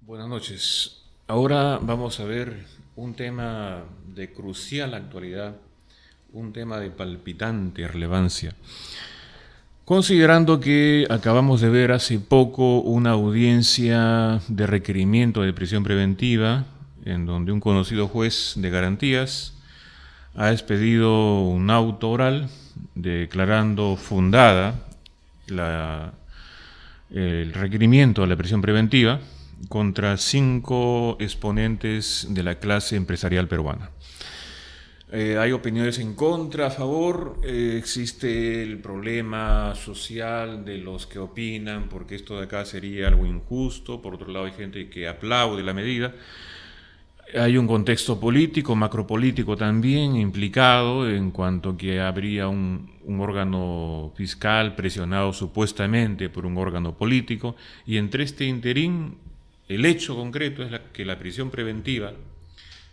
Buenas noches. Ahora vamos a ver un tema de crucial actualidad, un tema de palpitante relevancia. Considerando que acabamos de ver hace poco una audiencia de requerimiento de prisión preventiva, en donde un conocido juez de garantías ha expedido un auto oral declarando fundada el requerimiento de la prisión preventiva contra 5 exponentes de la clase empresarial peruana. Hay opiniones en contra, a favor, existe el problema social de los que opinan porque esto de acá sería algo injusto, por otro lado hay gente que aplaude la medida. Hay un contexto político, macropolítico también implicado en cuanto que habría un órgano fiscal presionado supuestamente por un órgano político, y entre este interín el hecho concreto es que la prisión preventiva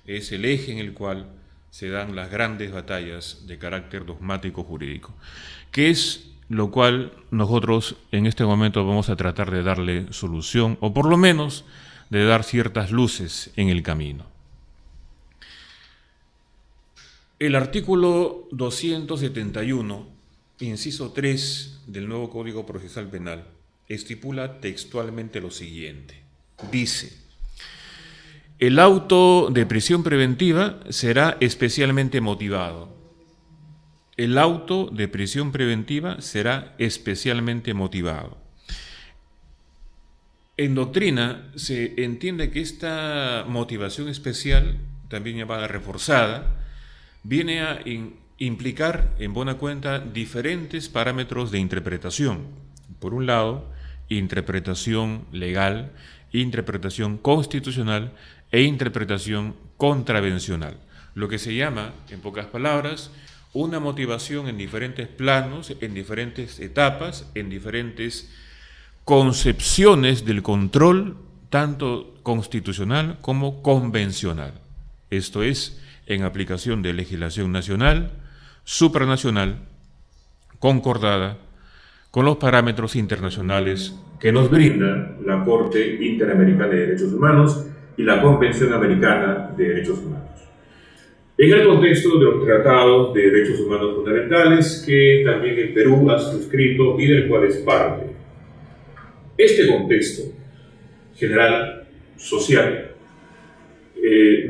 es el eje en el cual se dan las grandes batallas de carácter dogmático jurídico, que es lo cual nosotros en este momento vamos a tratar de darle solución, o por lo menos de dar ciertas luces en el camino. El artículo 271, inciso 3 del nuevo Código Procesal Penal, estipula textualmente lo siguiente. Dice: el auto de prisión preventiva será especialmente motivado. El auto de prisión preventiva será especialmente motivado. En doctrina se entiende que esta motivación especial, también llamada reforzada, viene a implicar en buena cuenta diferentes parámetros de interpretación. Por un lado, interpretación legal, interpretación constitucional e interpretación contravencional. Lo que se llama, en pocas palabras, una motivación en diferentes planos, en diferentes etapas, en diferentes concepciones del control, tanto constitucional como convencional. Esto es, en aplicación de legislación nacional, supranacional, concordada con los parámetros internacionales que nos brinda la Corte Interamericana de Derechos Humanos y la Convención Americana de Derechos Humanos. En el contexto de los tratados de derechos humanos fundamentales que también el Perú ha suscrito y del cual es parte. Este contexto general, social,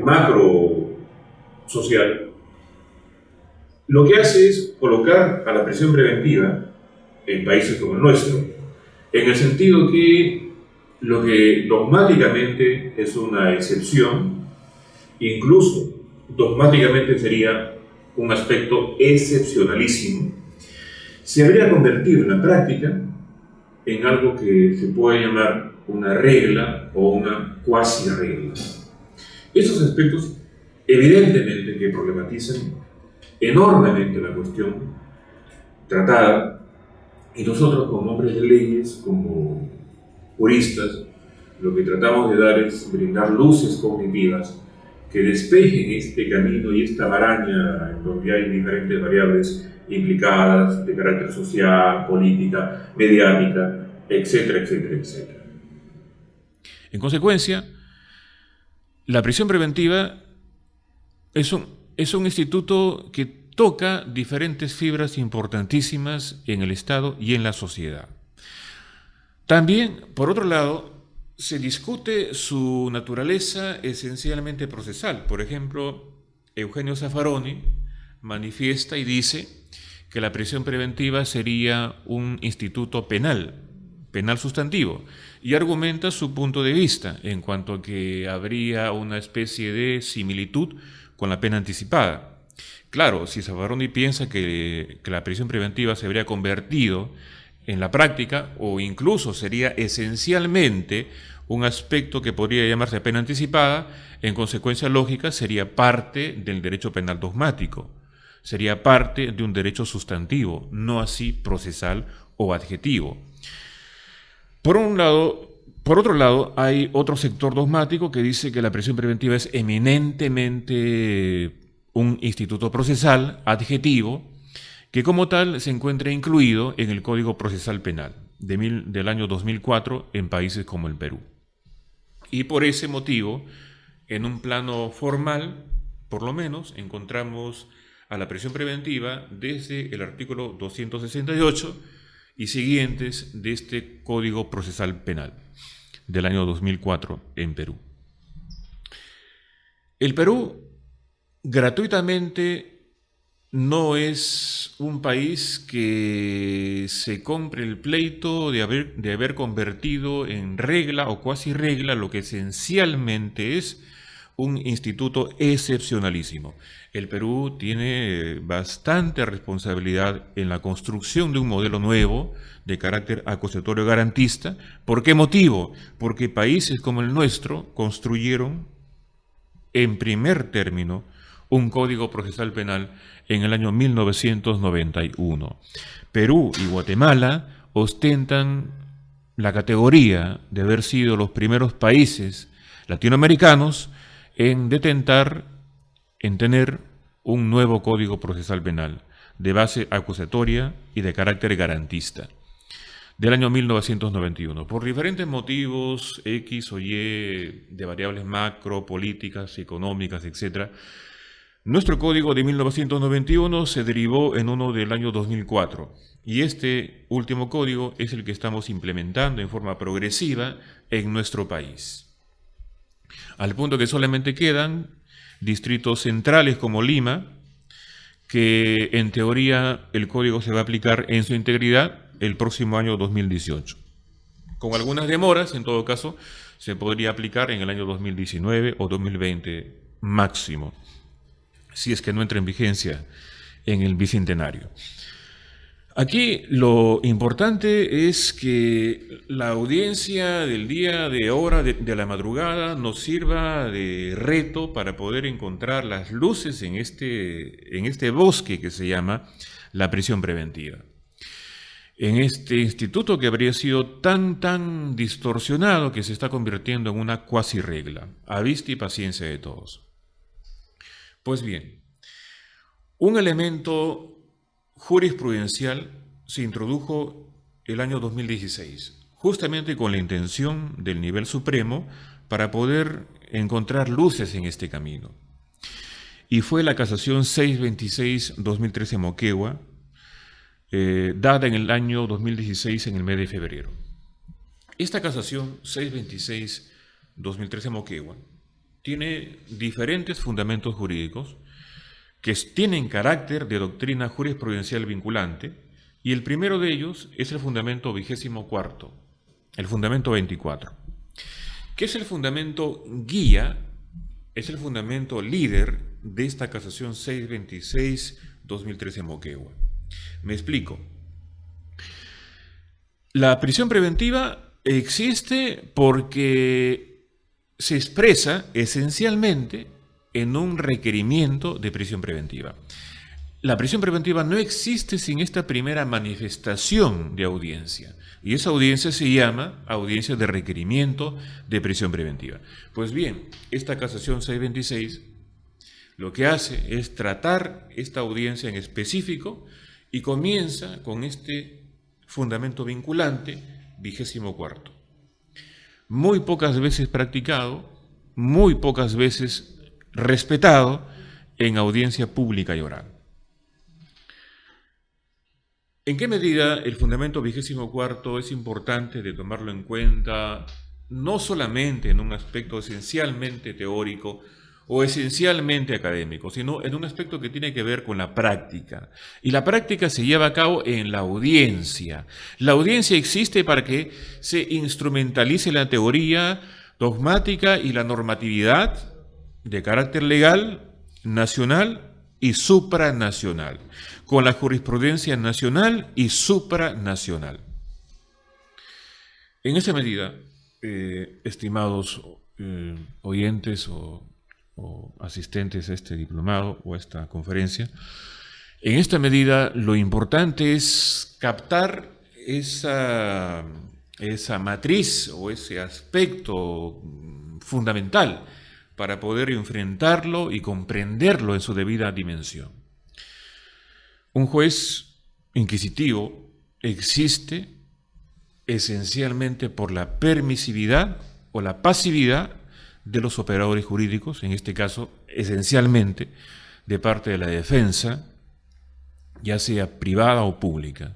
macro social, lo que hace es colocar a la prisión preventiva en países como el nuestro, en el sentido que lo que dogmáticamente es una excepción, incluso dogmáticamente sería un aspecto excepcionalísimo, se habría convertido en la práctica en algo que se puede llamar una regla o una cuasi regla. Estos aspectos evidentemente que problematizan enormemente la cuestión tratada, y nosotros como hombres de leyes, como juristas, lo que tratamos de dar es brindar luces cognitivas que despejen este camino y esta maraña en donde hay diferentes variables implicadas de carácter social, política, mediática, etcétera, etcétera, etcétera. En consecuencia, la prisión preventiva es un instituto que toca diferentes fibras importantísimas en el Estado y en la sociedad. También, por otro lado, se discute su naturaleza esencialmente procesal. Por ejemplo, Eugenio Zaffaroni manifiesta y dice que la prisión preventiva sería un instituto penal sustantivo, y argumenta su punto de vista en cuanto a que habría una especie de similitud con la pena anticipada. Claro, si Zaffaroni piensa que la prisión preventiva se habría convertido en la práctica, o incluso sería esencialmente un aspecto que podría llamarse pena anticipada, en consecuencia lógica sería parte del derecho penal dogmático, sería parte de un derecho sustantivo, no así procesal o adjetivo. Por otro lado, hay otro sector dogmático que dice que la prisión preventiva es eminentemente un instituto procesal adjetivo que como tal se encuentra incluido en el Código Procesal Penal del año 2004 en países como el Perú. Y por ese motivo, en un plano formal, por lo menos, encontramos a la prisión preventiva desde el artículo 268 y siguientes de este Código Procesal Penal del año 2004 en Perú. El Perú gratuitamente no es un país que se compre el pleito de haber convertido en regla o cuasi regla lo que esencialmente es un instituto excepcionalísimo. El Perú tiene bastante responsabilidad en la construcción de un modelo nuevo de carácter acusatorio garantista. ¿Por qué motivo? Porque países como el nuestro construyeron en primer término un Código Procesal Penal en el año 1991. Perú y Guatemala ostentan la categoría de haber sido los primeros países latinoamericanos en tener un nuevo Código Procesal Penal de base acusatoria y de carácter garantista del año 1991. Por diferentes motivos, X o Y, de variables macro, políticas, económicas, etc., nuestro código de 1991 se derivó en uno del año 2004 y este último código es el que estamos implementando en forma progresiva en nuestro país. Al punto que solamente quedan distritos centrales como Lima, que en teoría el código se va a aplicar en su integridad el próximo año 2018. Con algunas demoras, en todo caso, se podría aplicar en el año 2019 o 2020 máximo, si es que no entra en vigencia en el bicentenario. Aquí lo importante es que la audiencia del día, de la madrugada, nos sirva de reto para poder encontrar las luces en este bosque que se llama la prisión preventiva. En este instituto que habría sido tan distorsionado que se está convirtiendo en una cuasi regla, a vista y paciencia de todos. Pues bien, un elemento jurisprudencial se introdujo el año 2016, justamente con la intención del nivel supremo para poder encontrar luces en este camino. Y fue la casación 626-2013 Moquegua, dada en el año 2016 en el mes de febrero. Esta casación 626-2013 Moquegua tiene diferentes fundamentos jurídicos que tienen carácter de doctrina jurisprudencial vinculante, y el primero de ellos es el fundamento 24, el fundamento 24, que es el fundamento guía, es el fundamento líder de esta casación 626-2013 Moquegua. Me explico. La prisión preventiva existe porque se expresa esencialmente en un requerimiento de prisión preventiva. La prisión preventiva no existe sin esta primera manifestación de audiencia, y esa audiencia se llama audiencia de requerimiento de prisión preventiva. Pues bien, esta casación 626 lo que hace es tratar esta audiencia en específico y comienza con este fundamento vinculante 24. Muy pocas veces practicado, muy pocas veces respetado en audiencia pública y oral. ¿En qué medida el fundamento 24 es importante de tomarlo en cuenta, no solamente en un aspecto esencialmente teórico o esencialmente académico, sino en un aspecto que tiene que ver con la práctica? Y la práctica se lleva a cabo en la audiencia. La audiencia existe para que se instrumentalice la teoría dogmática y la normatividad de carácter legal, nacional y supranacional, con la jurisprudencia nacional y supranacional. En esa medida, estimados oyentes o asistentes a este diplomado o a esta conferencia, en esta medida lo importante es captar esa matriz o ese aspecto fundamental para poder enfrentarlo y comprenderlo en su debida dimensión. Un juez inquisitivo existe esencialmente por la permisividad o la pasividad de los operadores jurídicos, en este caso esencialmente de parte de la defensa, ya sea privada o pública.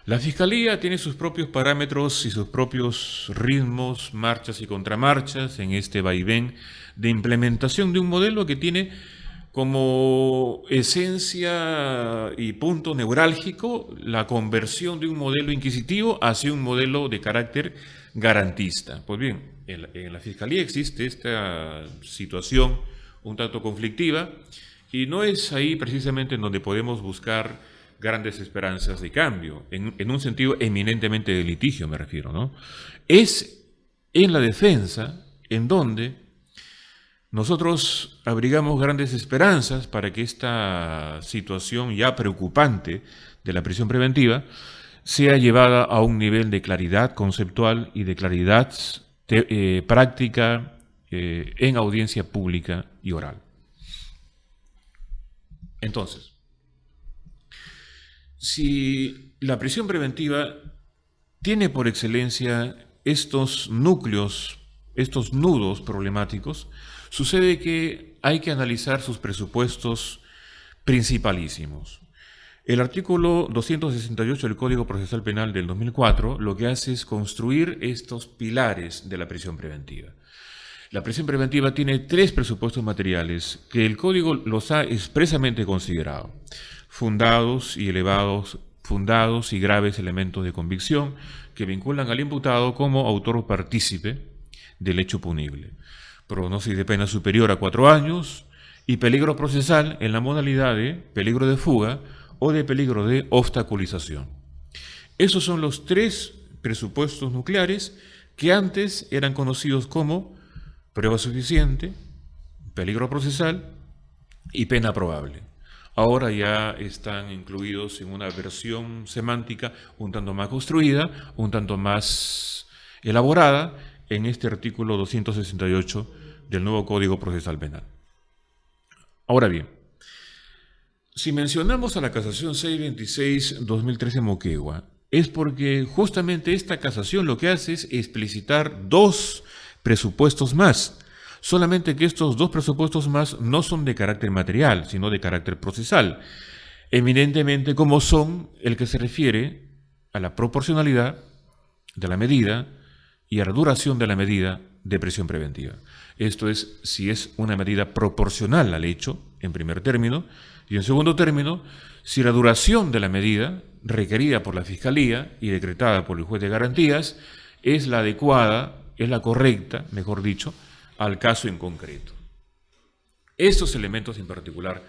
La Fiscalía tiene sus propios parámetros y sus propios ritmos, marchas y contramarchas en este vaivén de implementación de un modelo que tiene como esencia y punto neurálgico la conversión de un modelo inquisitivo hacia un modelo de carácter garantista. Pues bien, en la Fiscalía existe esta situación un tanto conflictiva y no es ahí precisamente en donde podemos buscar grandes esperanzas de cambio, en un sentido eminentemente de litigio me refiero, ¿no? Es en la defensa en donde nosotros abrigamos grandes esperanzas para que esta situación ya preocupante de la prisión preventiva sea llevada a un nivel de claridad conceptual y de claridad práctica en audiencia pública y oral. Entonces, si la prisión preventiva tiene por excelencia estos núcleos, estos nudos problemáticos, sucede que hay que analizar sus presupuestos principalísimos. El artículo 268 del Código Procesal Penal del 2004 lo que hace es construir estos pilares de la prisión preventiva. La prisión preventiva tiene 3 presupuestos materiales que el Código los ha expresamente considerado: fundados y graves elementos de convicción que vinculan al imputado como autor o partícipe del hecho punible, prognosis de pena superior a 4 años y peligro procesal en la modalidad de peligro de fuga o de peligro de obstaculización. Esos son los 3 presupuestos nucleares que antes eran conocidos como prueba suficiente, peligro procesal y pena probable. Ahora ya están incluidos en una versión semántica un tanto más construida, un tanto más elaborada en este artículo 268 del nuevo Código Procesal Penal. Ahora bien, si mencionamos a la casación 626-2013 Moquegua, es porque justamente esta casación lo que hace es explicitar 2 presupuestos más, solamente que estos 2 presupuestos más no son de carácter material, sino de carácter procesal, eminentemente como son el que se refiere a la proporcionalidad de la medida y a la duración de la medida de prisión preventiva. Esto es, si es una medida proporcional al hecho, en primer término, y en segundo término, si la duración de la medida requerida por la Fiscalía y decretada por el juez de garantías es la adecuada, es la correcta, mejor dicho, al caso en concreto. Estos elementos en particular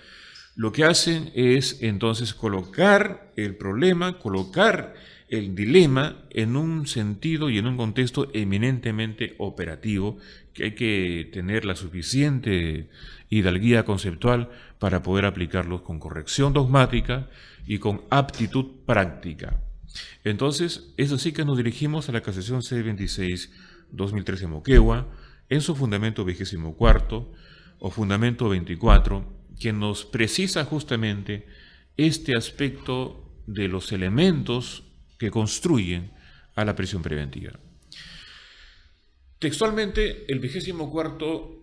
lo que hacen es entonces colocar el problema, colocar el dilema en un sentido y en un contexto eminentemente operativo, que hay que tener la suficiente hidalguía conceptual para poder aplicarlos con corrección dogmática y con aptitud práctica. Entonces, es así que nos dirigimos a la casación C26-2013 Moquegua, en su fundamento 24 o fundamento 24, que nos precisa justamente este aspecto de los elementos que construyen a la prisión preventiva. Textualmente, el 24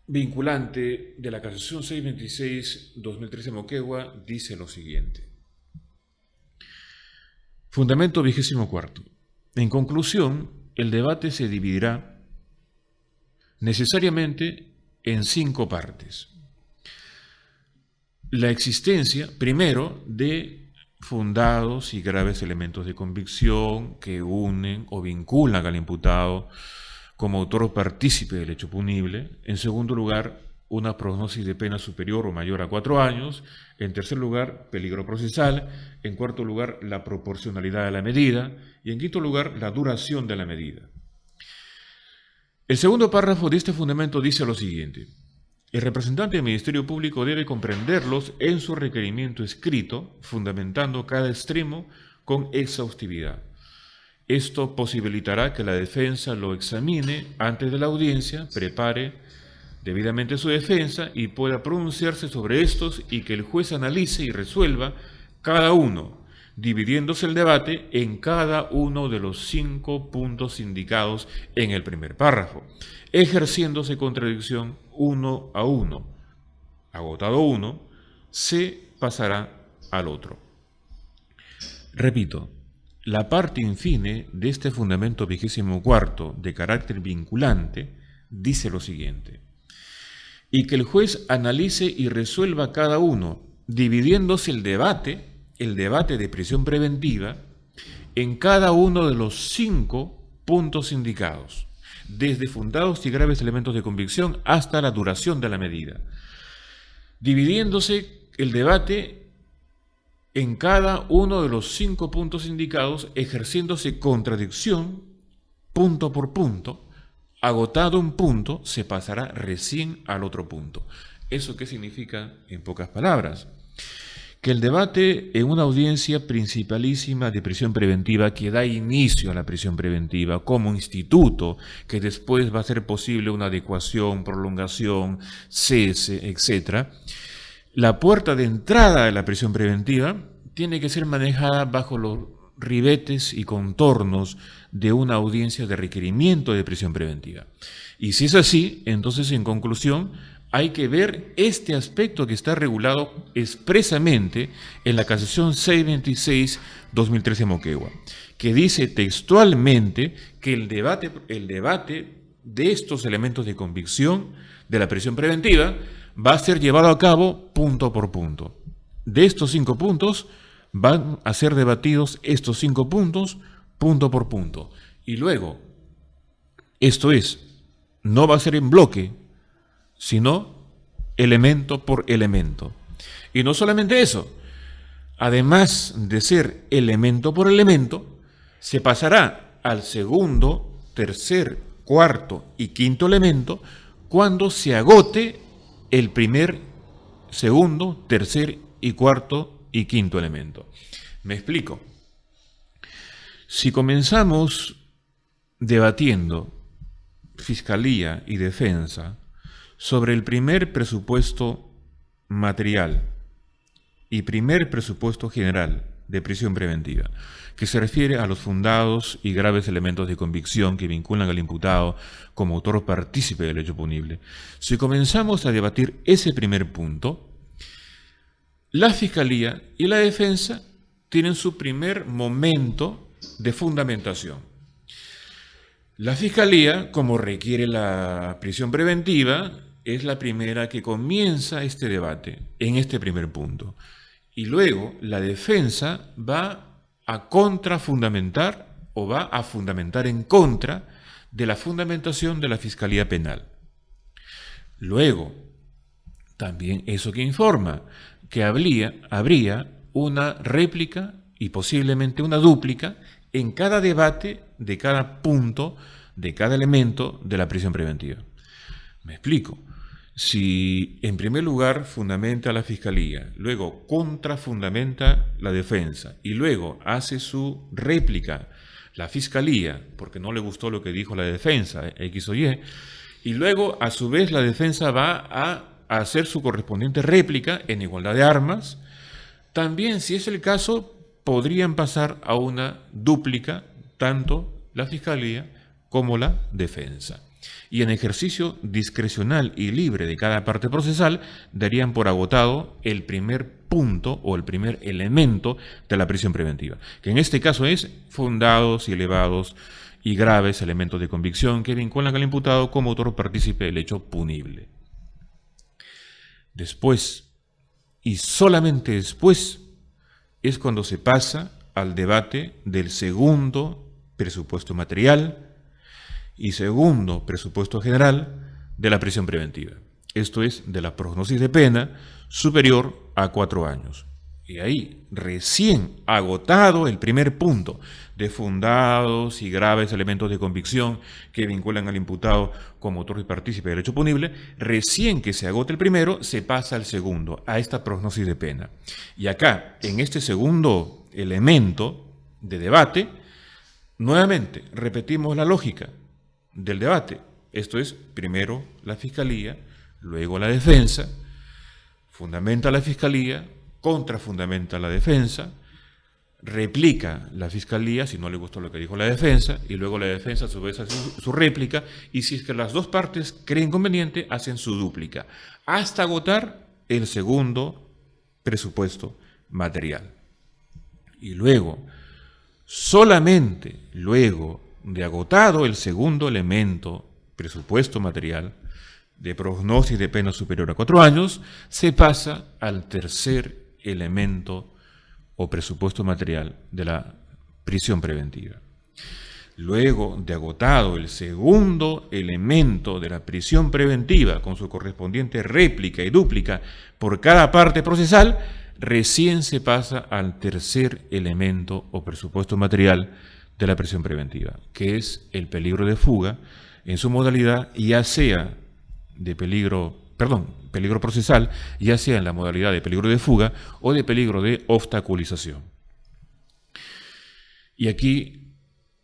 vinculante de la casación 626-2013 Moquegua dice lo siguiente. Fundamento 24. En conclusión, el debate se dividirá necesariamente en 5 partes. La existencia, primero, de fundados y graves elementos de convicción que unen o vinculan al imputado como autor o partícipe del hecho punible. En segundo lugar, una prognosis de pena superior o mayor a 4 años. En tercer lugar, peligro procesal. En cuarto lugar, la proporcionalidad de la medida. Y en quinto lugar, la duración de la medida. El segundo párrafo de este fundamento dice lo siguiente. El representante del Ministerio Público debe comprenderlos en su requerimiento escrito, fundamentando cada extremo con exhaustividad. Esto posibilitará que la defensa lo examine antes de la audiencia, prepare debidamente su defensa y pueda pronunciarse sobre estos y que el juez analice y resuelva cada uno, dividiéndose el debate en cada uno de los 5 puntos indicados en el primer párrafo, ejerciéndose contradicción uno a uno. Agotado uno, se pasará al otro. Repito, la parte infine de este fundamento 24 de carácter vinculante dice lo siguiente: y que el juez analice y resuelva cada uno, dividiéndose el debate de prisión preventiva, en cada uno de los 5 puntos indicados, desde fundados y graves elementos de convicción hasta la duración de la medida, dividiéndose el debate en cada uno de los 5 puntos indicados, ejerciéndose contradicción punto por punto. Agotado un punto, se pasará recién al otro punto. ¿Eso qué significa en pocas palabras? Que el debate en una audiencia principalísima de prisión preventiva que da inicio a la prisión preventiva como instituto, que después va a ser posible una adecuación, prolongación, cese, etc., la puerta de entrada de la prisión preventiva tiene que ser manejada bajo los ribetes y contornos de una audiencia de requerimiento de prisión preventiva. Y si es así, entonces en conclusión hay que ver este aspecto que está regulado expresamente en la Casación 626-2013 Moquegua, que dice textualmente que el debate de estos elementos de convicción de la prisión preventiva va a ser llevado a cabo punto por punto. De estos 5 puntos van a ser debatidos estos 5 puntos punto por punto. Y luego, esto es, no va a ser en bloque, sino elemento por elemento. Y no solamente eso, además de ser elemento por elemento, se pasará al segundo, tercer, cuarto y quinto elemento cuando se agote el primer, segundo, tercer y cuarto y quinto elemento. Me explico. Si comenzamos debatiendo Fiscalía y Defensa sobre el primer presupuesto material y primer presupuesto general de prisión preventiva, que se refiere a los fundados y graves elementos de convicción que vinculan al imputado como autor o partícipe del hecho punible. Si comenzamos a debatir ese primer punto, la Fiscalía y la Defensa tienen su primer momento de fundamentación. La Fiscalía, como requiere la prisión preventiva, es la primera que comienza este debate en este primer punto. Y luego la Defensa va a contrafundamentar o va a fundamentar en contra de la fundamentación de la Fiscalía Penal. Luego, también eso que informa que habría una réplica y posiblemente una dúplica en cada debate de cada punto, de cada elemento de la prisión preventiva. Me explico. Si en primer lugar fundamenta la Fiscalía, luego contrafundamenta la Defensa y luego hace su réplica la Fiscalía porque no le gustó lo que dijo la Defensa, X o Y, y luego a su vez la Defensa va a hacer su correspondiente réplica en igualdad de armas, también si es el caso podrían pasar a una dúplica tanto la Fiscalía como la Defensa. Y en ejercicio discrecional y libre de cada parte procesal, darían por agotado el primer punto o el primer elemento de la prisión preventiva, que en este caso es fundados y elevados y graves elementos de convicción que vinculan al imputado como autor o partícipe del hecho punible. Después, y solamente después, es cuando se pasa al debate del segundo presupuesto material y segundo presupuesto general de la prisión preventiva. Esto es de la prognosis de pena superior a 4 años. Y ahí, recién agotado el primer punto de fundados y graves elementos de convicción que vinculan al imputado como autor y partícipe del hecho punible, recién que se agote el primero, se pasa al segundo, a esta prognosis de pena. Y acá, en este segundo elemento de debate, nuevamente repetimos la lógica del debate. Esto es, primero la Fiscalía, luego la Defensa, fundamenta la Fiscalía, contrafundamenta la Defensa, replica la fiscalía si no le gustó lo que dijo la defensa, y luego la defensa a su vez hace su réplica, y si es que las dos partes creen conveniente, hacen su dúplica, hasta agotar el segundo presupuesto material. Y luego, solamente luego de agotado el segundo elemento, presupuesto material, de prognosis de pena superior a 4 años, se pasa al tercer elemento o presupuesto material de la prisión preventiva. Luego de agotado el segundo elemento de la prisión preventiva con su correspondiente réplica y dúplica por cada parte procesal, recién se pasa al tercer elemento o presupuesto material de la prisión preventiva, que es el peligro de fuga en su modalidad, ya sea de peligro procesal, ya sea en la modalidad de peligro de fuga o de peligro de obstaculización. Y aquí,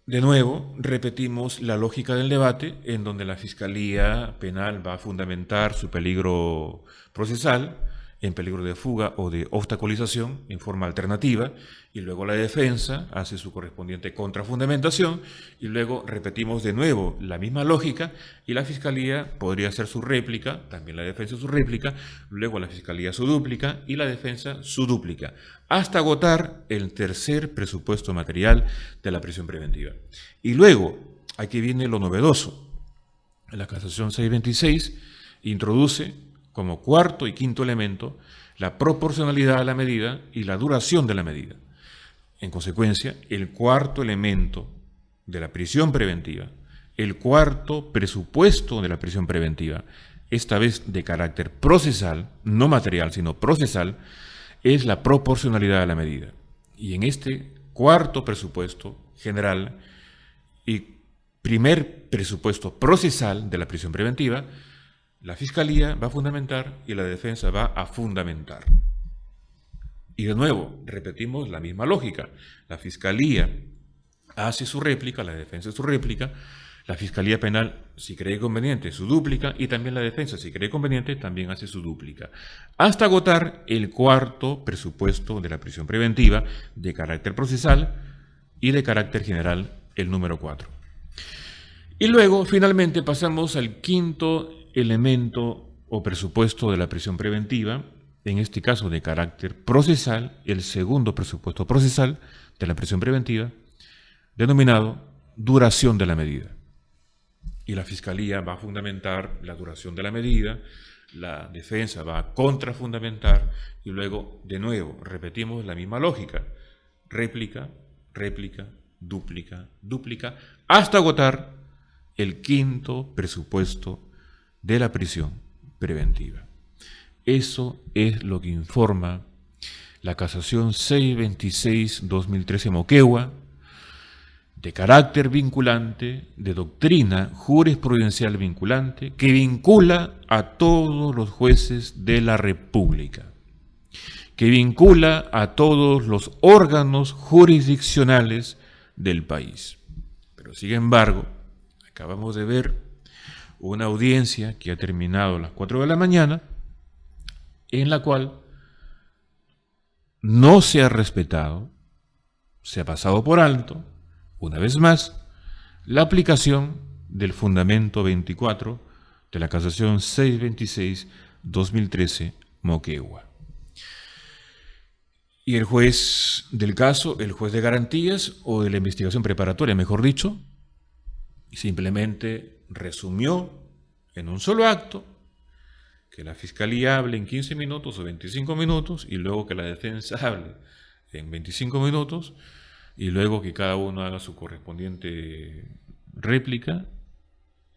de nuevo, repetimos la lógica del debate, en donde la Fiscalía Penal va a fundamentar su peligro procesal en peligro de fuga o de obstaculización en forma alternativa, y luego la defensa hace su correspondiente contrafundamentación, y luego repetimos de nuevo la misma lógica, y la Fiscalía podría hacer su réplica, también la defensa su réplica, luego la Fiscalía su dúplica y la defensa su dúplica, hasta agotar el tercer presupuesto material de la prisión preventiva. Y luego, aquí viene lo novedoso. La casación 626 introduce como cuarto y quinto elemento la proporcionalidad a la medida y la duración de la medida. En consecuencia, el cuarto elemento de la prisión preventiva, el cuarto presupuesto de la prisión preventiva, esta vez de carácter procesal, no material, sino procesal, es la proporcionalidad a la medida. Y en este cuarto presupuesto general y primer presupuesto procesal de la prisión preventiva, la Fiscalía va a fundamentar y la defensa va a fundamentar. Y de nuevo, repetimos la misma lógica. La Fiscalía hace su réplica, la defensa su réplica, la Fiscalía Penal, si cree conveniente, su dúplica, y también la defensa, si cree conveniente, también hace su dúplica, hasta agotar el cuarto presupuesto de la prisión preventiva de carácter procesal y de carácter general, el número 4. Y luego, finalmente, pasamos al quinto elemento o presupuesto de la prisión preventiva, en este caso de carácter procesal, el segundo presupuesto procesal de la prisión preventiva, denominado duración de la medida. Y la Fiscalía va a fundamentar la duración de la medida, la defensa va a contrafundamentar, y luego, de nuevo, repetimos la misma lógica: réplica, réplica, dúplica, dúplica, hasta agotar el quinto presupuesto de la prisión preventiva. Eso es lo que informa la casación 626-2013 Moquegua, de carácter vinculante, de doctrina jurisprudencial vinculante, que vincula a todos los jueces de la República, que vincula a todos los órganos jurisdiccionales del país. Pero sin embargo, acabamos de ver una audiencia que ha terminado a las 4 de la mañana, en la cual no se ha respetado, se ha pasado por alto, una vez más, la aplicación del fundamento 24 de la casación 626-2013 Moquegua. Y el juez del caso, el juez de garantías o de la investigación preparatoria, mejor dicho, simplemente resumió en un solo acto que la Fiscalía hable en 15 minutos o 25 minutos, y luego que la defensa hable en 25 minutos, y luego que cada uno haga su correspondiente réplica,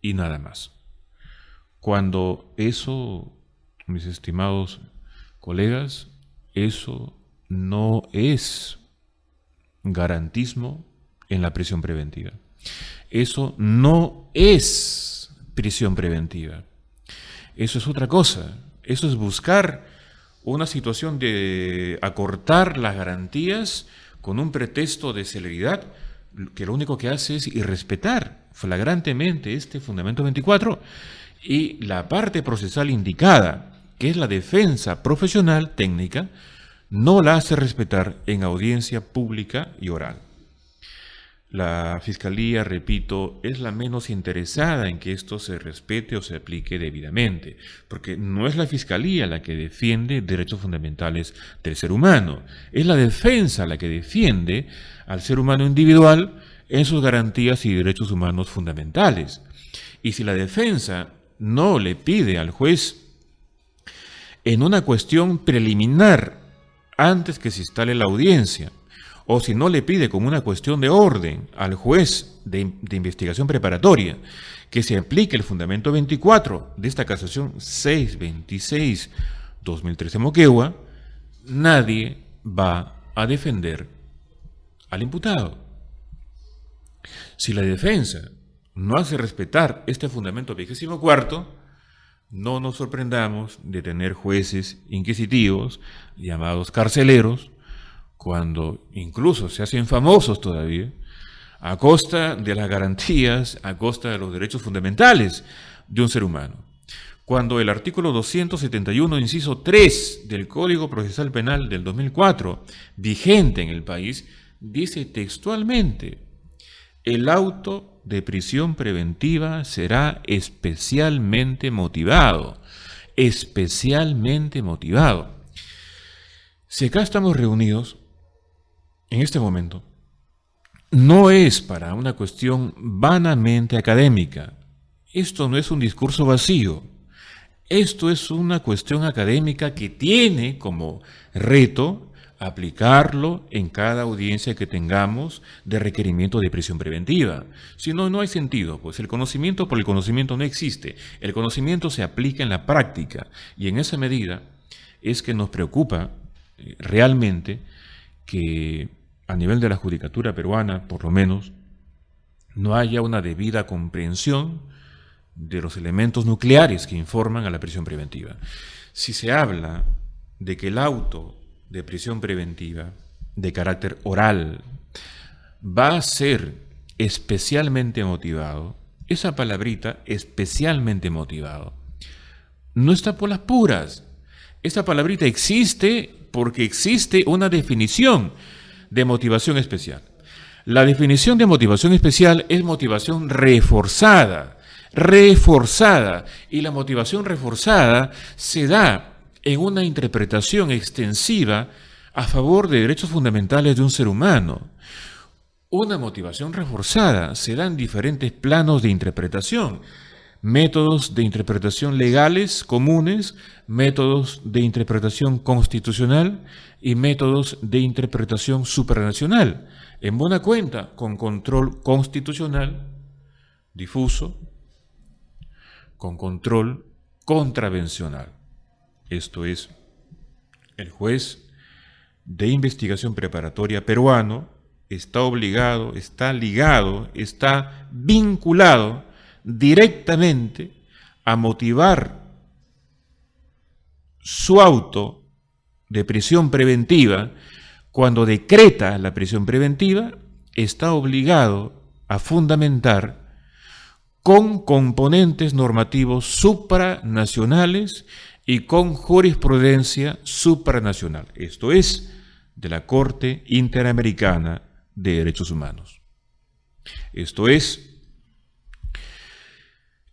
y nada más. Cuando eso, mis estimados colegas, eso no es garantismo en la prisión preventiva. Eso no es prisión preventiva. Eso es otra cosa. Eso es buscar una situación de acortar las garantías con un pretexto de celeridad, que lo único que hace es irrespetar flagrantemente este fundamento 24 y la parte procesal indicada, que es la defensa profesional técnica, no la hace respetar en audiencia pública y oral. La Fiscalía, repito, es la menos interesada en que esto se respete o se aplique debidamente, porque no es la Fiscalía la que defiende derechos fundamentales del ser humano, es la defensa la que defiende al ser humano individual en sus garantías y derechos humanos fundamentales. Y si la defensa no le pide al juez en una cuestión preliminar antes que se instale la audiencia, o si no le pide como una cuestión de orden al juez de investigación preparatoria que se aplique el fundamento 24 de esta casación 626-2013 Moquegua, nadie va a defender al imputado. Si la defensa no hace respetar este fundamento 24, no nos sorprendamos de tener jueces inquisitivos, llamados carceleros, cuando incluso se hacen famosos todavía, a costa de las garantías, a costa de los derechos fundamentales de un ser humano. Cuando el artículo 271, inciso 3 del Código Procesal Penal del 2004, vigente en el país, dice textualmente: el auto de prisión preventiva será especialmente motivado. Especialmente motivado. Si acá estamos reunidos, en este momento, no es para una cuestión vanamente académica. Esto no es un discurso vacío. Esto es una cuestión académica que tiene como reto aplicarlo en cada audiencia que tengamos de requerimiento de prisión preventiva. Si no, no hay sentido, pues el conocimiento por el conocimiento no existe. El conocimiento se aplica en la práctica y en esa medida es que nos preocupa realmente que a nivel de la judicatura peruana, por lo menos, no haya una debida comprensión de los elementos nucleares que informan a la prisión preventiva. Si se habla de que el auto de prisión preventiva de carácter oral va a ser especialmente motivado, esa palabrita, especialmente motivado, no está por las puras. Esta palabrita existe porque existe una definición de motivación especial. La definición de motivación especial es motivación reforzada, y la motivación reforzada se da en una interpretación extensiva a favor de derechos fundamentales de un ser humano. Una motivación reforzada se da en diferentes planos de interpretación: métodos de interpretación legales comunes, métodos de interpretación constitucional y métodos de interpretación supranacional, en buena cuenta con control constitucional difuso, con control contravencional. Esto es, el juez de investigación preparatoria peruano está obligado, está ligado, está vinculado directamente a motivar su auto de prisión preventiva. Cuando decreta la prisión preventiva, está obligado a fundamentar con componentes normativos supranacionales y con jurisprudencia supranacional, esto es, de la Corte Interamericana de Derechos Humanos. Esto es,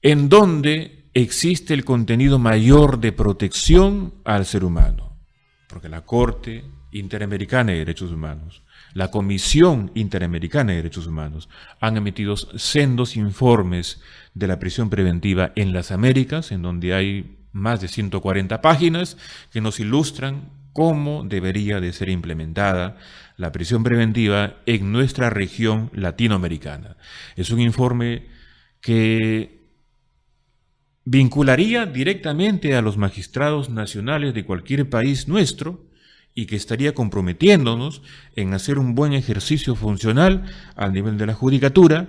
en donde existe el contenido mayor de protección al ser humano, porque la Corte Interamericana de Derechos Humanos, la Comisión Interamericana de Derechos Humanos han emitido sendos informes de la prisión preventiva en las Américas, en donde hay más de 140 páginas que nos ilustran cómo debería de ser implementada la prisión preventiva en nuestra región latinoamericana. Es un informe que vincularía directamente a los magistrados nacionales de cualquier país nuestro y que estaría comprometiéndonos en hacer un buen ejercicio funcional al nivel de la judicatura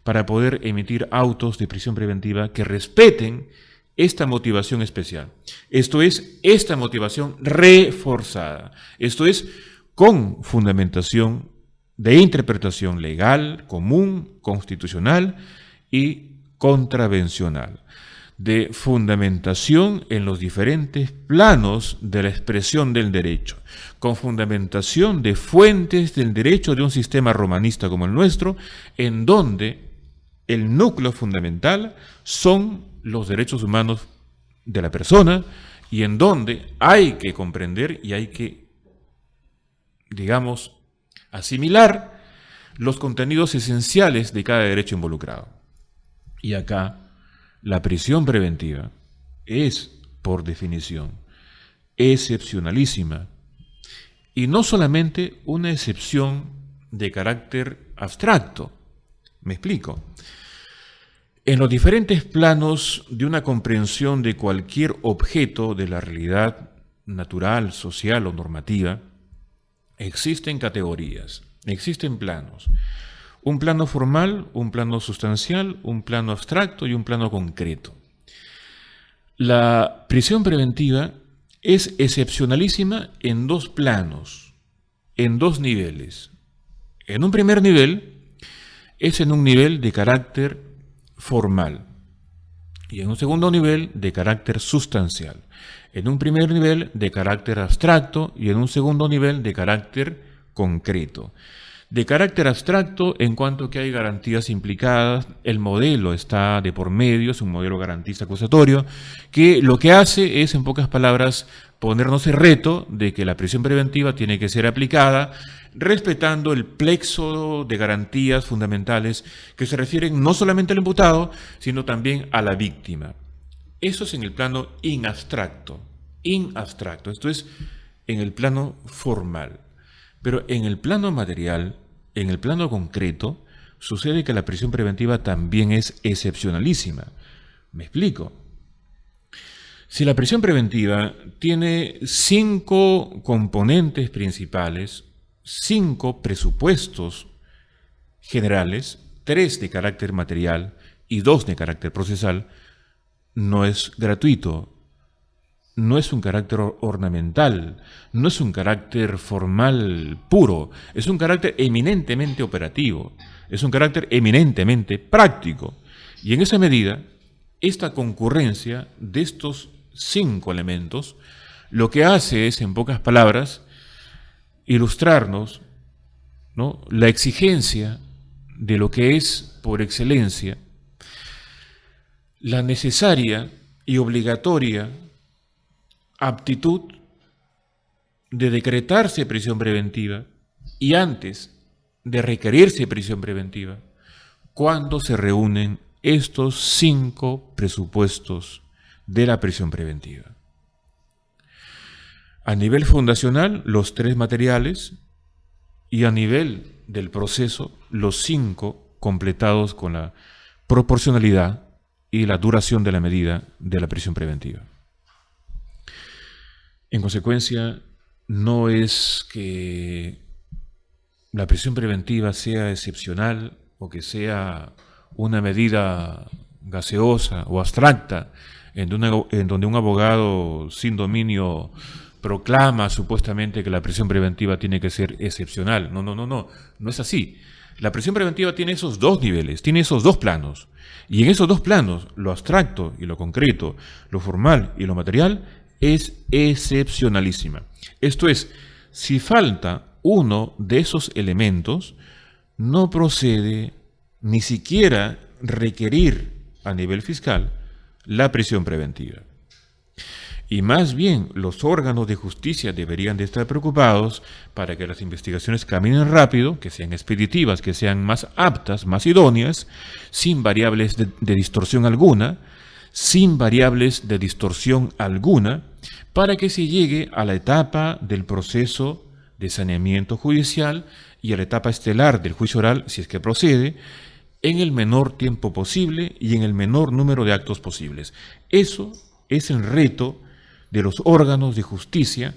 para poder emitir autos de prisión preventiva que respeten esta motivación especial. Esto es, esta motivación reforzada. Esto es, con fundamentación de interpretación legal, común, constitucional y contravencional. de fundamentación en los diferentes planos de la expresión del derecho, con fundamentación de fuentes del derecho de un sistema romanista como el nuestro, en donde el núcleo fundamental son los derechos humanos de la persona y en donde hay que comprender y hay que, digamos, asimilar los contenidos esenciales de cada derecho involucrado. Y acá, la prisión preventiva es, por definición, excepcionalísima. Y no solamente una excepción de carácter abstracto. Me explico. En los diferentes planos de una comprensión de cualquier objeto de la realidad natural, social o normativa, existen categorías, existen planos. Un plano formal, un plano sustancial, un plano abstracto y un plano concreto. La prisión preventiva es excepcionalísima en dos planos, en dos niveles. En un primer nivel es en un nivel de carácter formal y en un segundo nivel de carácter sustancial. En un primer nivel de carácter abstracto y en un segundo nivel de carácter concreto. De carácter abstracto en cuanto que hay garantías implicadas, el modelo está de por medio, es un modelo garantista acusatorio, que lo que hace es, en pocas palabras, ponernos el reto de que la prisión preventiva tiene que ser aplicada respetando el plexo de garantías fundamentales que se refieren no solamente al imputado, sino también a la víctima. Eso es en el plano inabstracto, esto es en el plano formal. Pero en el plano material, en el plano concreto, sucede que la prisión preventiva también es excepcionalísima. ¿Me explico? Si la prisión preventiva tiene 5 componentes principales, 5 presupuestos generales, 3 de carácter material y 2 de carácter procesal, no es gratuito. No es un carácter ornamental, no es un carácter formal puro, es un carácter eminentemente operativo, es un carácter eminentemente práctico. Y en esa medida, esta concurrencia de estos 5 elementos, lo que hace es, en pocas palabras, ilustrarnos, ¿no?, la exigencia de lo que es, por excelencia, la necesaria y obligatoria aptitud de decretarse prisión preventiva y antes de requerirse prisión preventiva, cuando se reúnen estos 5 presupuestos de la prisión preventiva. A nivel fundacional, los 3 materiales y a nivel del proceso, los 5 completados con la proporcionalidad y la duración de la medida de la prisión preventiva. En consecuencia, no es que la prisión preventiva sea excepcional o que sea una medida gaseosa o abstracta en donde un abogado sin dominio proclama supuestamente que la prisión preventiva tiene que ser excepcional. No es así. La prisión preventiva tiene esos 2 niveles, tiene esos 2 planos. Y en esos 2 planos, lo abstracto y lo concreto, lo formal y lo material, es excepcionalísima. Esto es, si falta uno de esos elementos, no procede ni siquiera requerir a nivel fiscal la prisión preventiva. Y más bien, los órganos de justicia deberían de estar preocupados para que las investigaciones caminen rápido, que sean expeditivas, que sean más aptas, más idóneas, sin variables de distorsión alguna, para que se llegue a la etapa del proceso de saneamiento judicial y a la etapa estelar del juicio oral, si es que procede, en el menor tiempo posible y en el menor número de actos posibles. Eso es el reto de los órganos de justicia,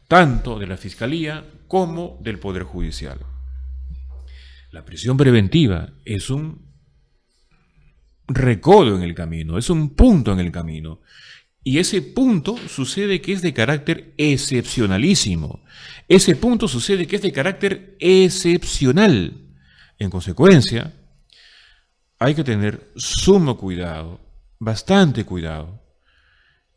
tanto de la Fiscalía como del Poder Judicial. La prisión preventiva es un recodo en el camino, es un punto en el camino. Y ese punto sucede que es de carácter excepcionalísimo. Ese punto sucede que es de carácter excepcional. En consecuencia, hay que tener sumo cuidado bastante cuidado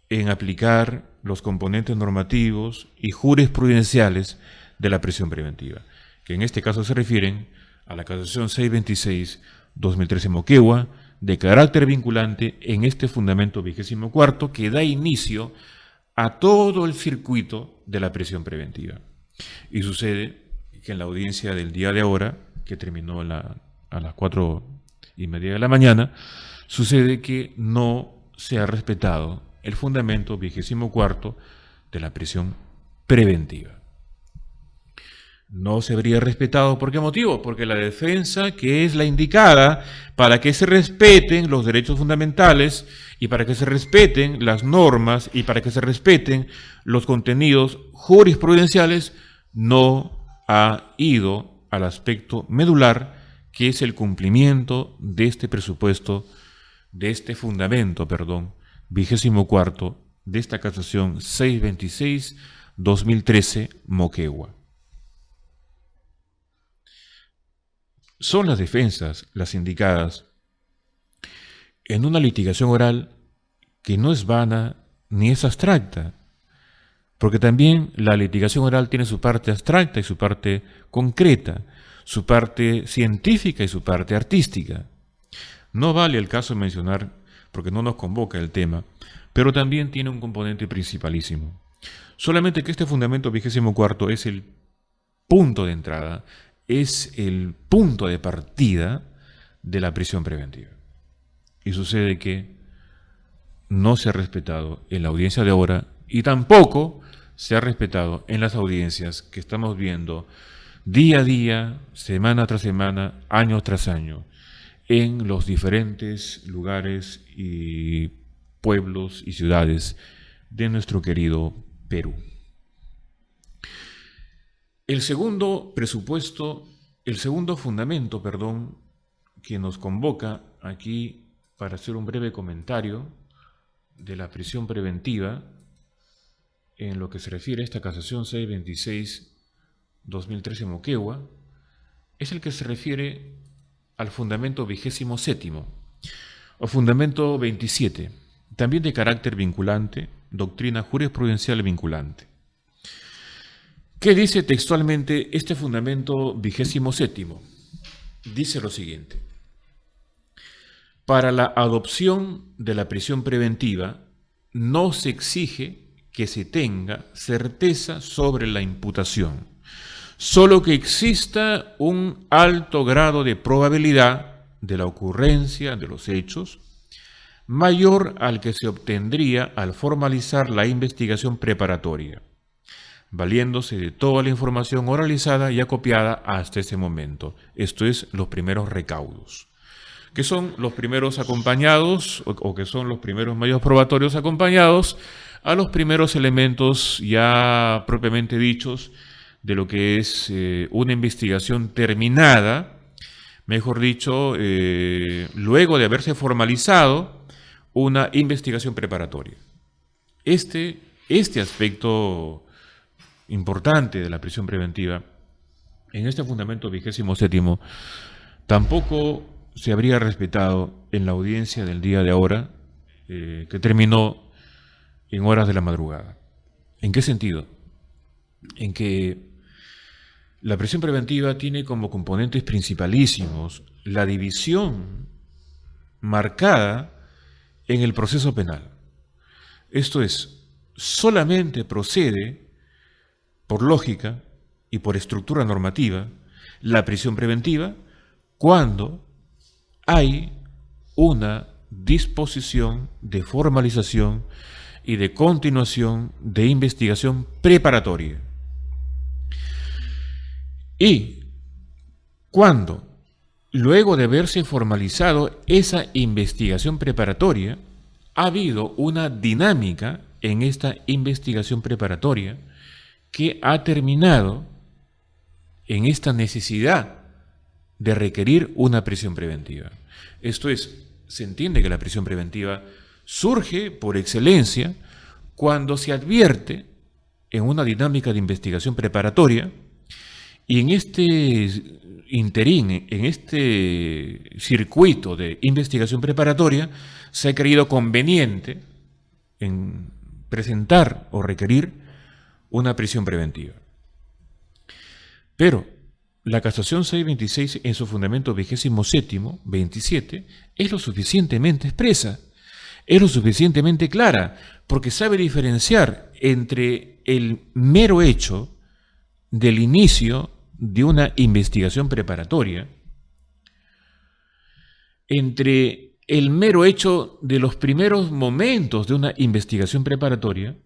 en aplicar los componentes normativos y jurisprudenciales de la prisión preventiva, que en este caso se refieren a la casación 626-2013 Moquegua, de carácter vinculante en este fundamento 24º que da inicio a todo el circuito de la prisión preventiva. Y sucede que en la audiencia del día de ahora, que terminó a las 4:30 de la mañana, sucede que no se ha respetado el fundamento 24º de la prisión preventiva. No se habría respetado. ¿Por qué motivo? Porque la defensa, que es la indicada para que se respeten los derechos fundamentales y para que se respeten las normas y para que se respeten los contenidos jurisprudenciales, no ha ido al aspecto medular, que es el cumplimiento de este presupuesto, de este fundamento, 24º de esta casación 626-2013 Moquegua. Son las defensas las indicadas en una litigación oral que no es vana ni es abstracta, porque también la litigación oral tiene su parte abstracta y su parte concreta, su parte científica y su parte artística. No vale el caso mencionar, porque no nos convoca el tema, pero también tiene un componente principalísimo. Solamente que este fundamento 24º es el punto de entrada, es el punto de partida de la prisión preventiva. Y sucede que no se ha respetado en la audiencia de ahora y tampoco se ha respetado en las audiencias que estamos viendo día a día, semana tras semana, año tras año, en los diferentes lugares y pueblos y ciudades de nuestro querido Perú. El segundo fundamento, que nos convoca aquí para hacer un breve comentario de la prisión preventiva en lo que se refiere a esta casación 626-2013 Moquegua, es el que se refiere al fundamento 27º o fundamento 27, también de carácter vinculante, doctrina jurisprudencial vinculante. ¿Qué dice textualmente este fundamento 27º? Dice lo siguiente: para la adopción de la prisión preventiva no se exige que se tenga certeza sobre la imputación, solo que exista un alto grado de probabilidad de la ocurrencia de los hechos, mayor al que se obtendría al formalizar la investigación preparatoria, valiéndose de toda la información oralizada y acopiada hasta ese momento. Esto es, los primeros recaudos, que son los primeros acompañados, o que son los primeros medios probatorios acompañados a los primeros elementos ya propiamente dichos de lo que es una investigación terminada, mejor dicho, luego de haberse formalizado una investigación preparatoria. Este aspecto importante de la prisión preventiva, en este fundamento 27º, tampoco se habría respetado en la audiencia del día de ahora, que terminó en horas de la madrugada. ¿En qué sentido? En que la prisión preventiva tiene como componentes principalísimos la división marcada en el proceso penal. Esto es, solamente procede, por lógica y por estructura normativa, la prisión preventiva cuando hay una disposición de formalización y de continuación de investigación preparatoria. Y cuando, luego de haberse formalizado esa investigación preparatoria, ha habido una dinámica en esta investigación preparatoria que ha terminado en esta necesidad de requerir una prisión preventiva. Esto es, se entiende que la prisión preventiva surge por excelencia cuando se advierte en una dinámica de investigación preparatoria Y en este interín, en este circuito de investigación preparatoria, se ha creído conveniente en presentar o requerir una prisión preventiva. Pero la casación 626 en su fundamento 27º, 27, es lo suficientemente expresa, es lo suficientemente clara, porque sabe diferenciar entre el mero hecho del inicio de una investigación preparatoria, entre el mero hecho de los primeros momentos de una investigación preparatoria,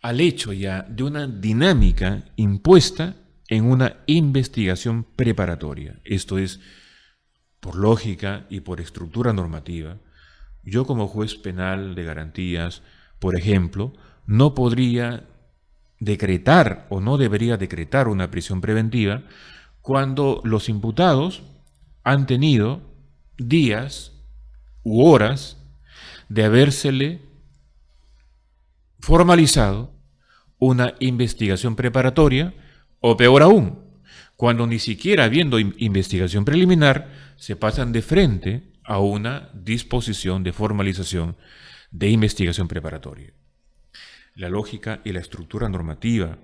al hecho ya de una dinámica impuesta en una investigación preparatoria. Esto es, por lógica y por estructura normativa, yo como juez penal de garantías, por ejemplo, no podría decretar o no debería decretar una prisión preventiva cuando los imputados han tenido días u horas de habérsele formalizado una investigación preparatoria, o peor aún, cuando ni siquiera habiendo investigación preliminar se pasan de frente a una disposición de formalización de investigación preparatoria. La lógica y la estructura normativa,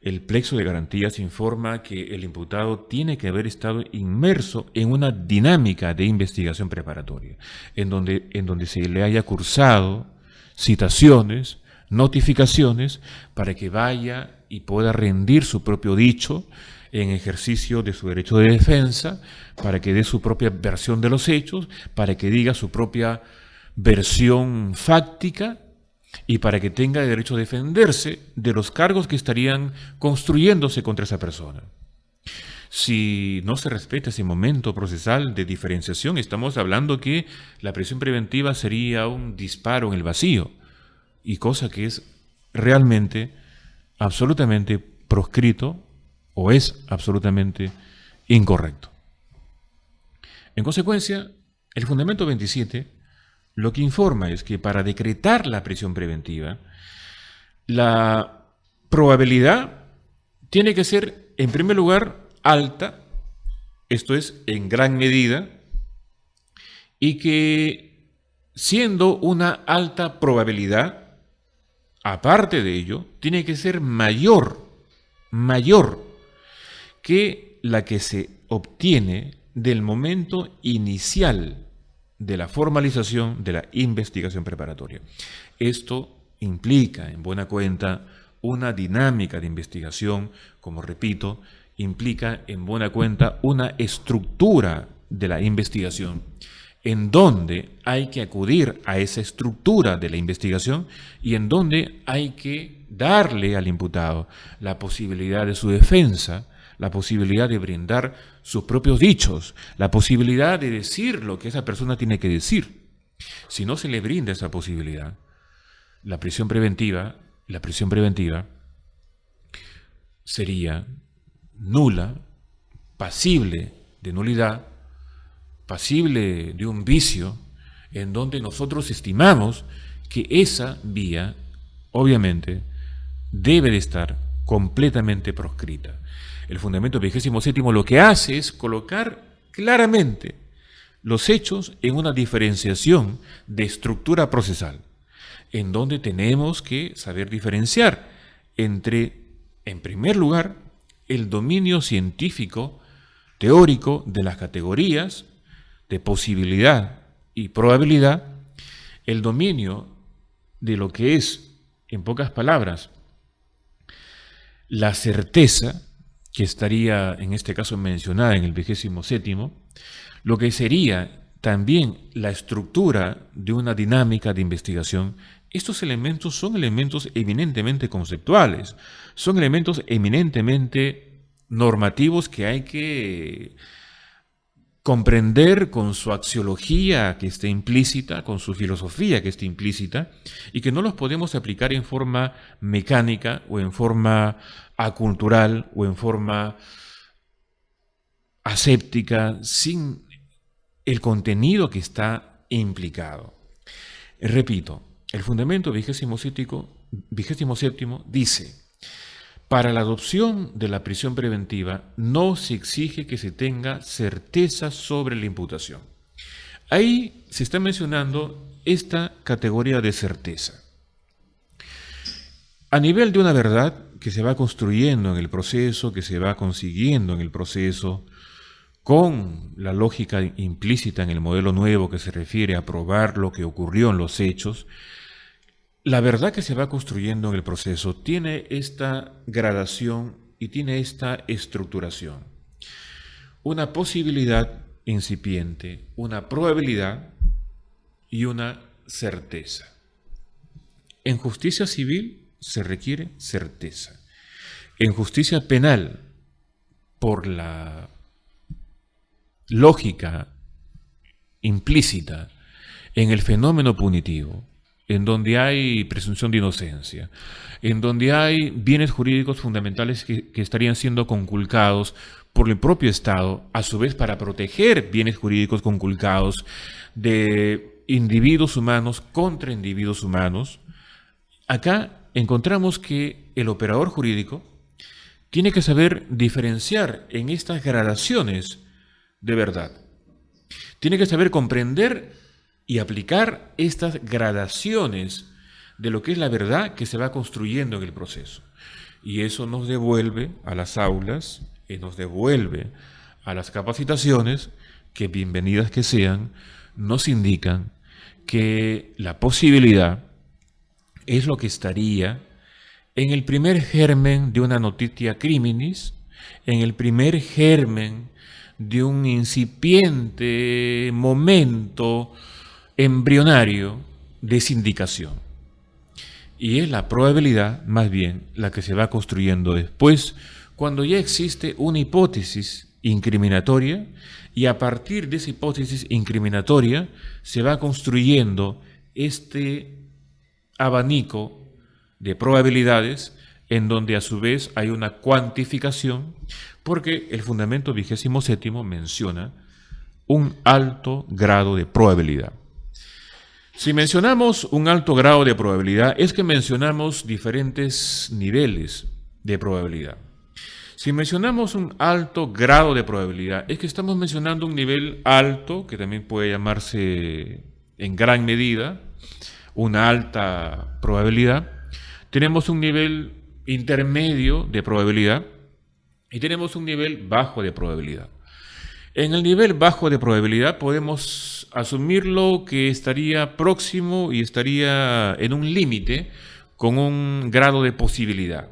el plexo de garantías informa que el imputado tiene que haber estado inmerso en una dinámica de investigación preparatoria, en donde se le haya cursado citaciones, notificaciones, para que vaya y pueda rendir su propio dicho en ejercicio de su derecho de defensa, para que dé su propia versión de los hechos, para que diga su propia versión fáctica y para que tenga derecho a defenderse de los cargos que estarían construyéndose contra esa persona. Si no se respeta ese momento procesal de diferenciación, estamos hablando que la prisión preventiva sería un disparo en el vacío, y cosa que es realmente absolutamente proscrito o es absolutamente incorrecto. En consecuencia, el fundamento 27 lo que informa es que para decretar la prisión preventiva, la probabilidad tiene que ser, en primer lugar, alta, esto es, en gran medida, y que siendo una alta probabilidad, aparte de ello, tiene que ser mayor que la que se obtiene del momento inicial de la formalización de la investigación preparatoria. Esto implica, en buena cuenta, una dinámica de investigación, como repito, implica, en buena cuenta, una estructura de la investigación, en donde hay que acudir a esa estructura de la investigación y en donde hay que darle al imputado la posibilidad de su defensa, la posibilidad de brindar sus propios dichos, la posibilidad de decir lo que esa persona tiene que decir. Si no se le brinda esa posibilidad, la prisión preventiva sería nula, pasible de nulidad, pasible de un vicio, en donde nosotros estimamos que esa vía, obviamente, debe de estar completamente proscrita. El fundamento 27 lo que hace es colocar claramente los hechos en una diferenciación de estructura procesal, en donde tenemos que saber diferenciar entre, en primer lugar, el dominio científico, teórico de las categorías de posibilidad y probabilidad, el dominio de lo que es, en pocas palabras, la certeza, que estaría en este caso mencionada en el 27, lo que sería también la estructura de una dinámica de investigación. Estos elementos son elementos eminentemente conceptuales, son elementos eminentemente normativos que hay que comprender con su axiología que esté implícita, con su filosofía que esté implícita, y que no los podemos aplicar en forma mecánica o en forma acultural o en forma aséptica, sin el contenido que está implicado. Repito, el fundamento 27 dice: Para la adopción de la prisión preventiva no se exige que se tenga certeza sobre la imputación. Ahí se está mencionando esta categoría de certeza. A nivel de una verdad que se va construyendo en el proceso, que se va consiguiendo en el proceso, con la lógica implícita en el modelo nuevo que se refiere a probar lo que ocurrió en los hechos, la verdad que se va construyendo en el proceso tiene esta gradación y tiene esta estructuración. Una posibilidad incipiente, una probabilidad y una certeza. En justicia civil se requiere certeza. En justicia penal, por la lógica implícita en el fenómeno punitivo, en donde hay presunción de inocencia, en donde hay bienes jurídicos fundamentales que estarían siendo conculcados por el propio Estado, a su vez para proteger bienes jurídicos conculcados de individuos humanos contra individuos humanos, acá encontramos que el operador jurídico tiene que saber diferenciar en estas gradaciones de verdad. Tiene que saber comprender y aplicar estas gradaciones de lo que es la verdad que se va construyendo en el proceso. Y eso nos devuelve a las aulas y nos devuelve a las capacitaciones que, bienvenidas que sean, nos indican que la posibilidad es lo que estaría en el primer germen de una notitia criminis, en el primer germen de un incipiente momento embrionario de sindicación. Y es la probabilidad, más bien, la que se va construyendo después, cuando ya existe una hipótesis incriminatoria, y a partir de esa hipótesis incriminatoria se va construyendo este abanico de probabilidades en donde a su vez hay una cuantificación, porque el fundamento 27º menciona un alto grado de probabilidad. Si mencionamos un alto grado de probabilidad, es que mencionamos diferentes niveles de probabilidad. Si mencionamos un alto grado de probabilidad, es que estamos mencionando un nivel alto, que también puede llamarse en gran medida una alta probabilidad. Tenemos un nivel intermedio de probabilidad y tenemos un nivel bajo de probabilidad. En el nivel bajo de probabilidad podemos asumirlo que estaría próximo y estaría en un límite con un grado de posibilidad.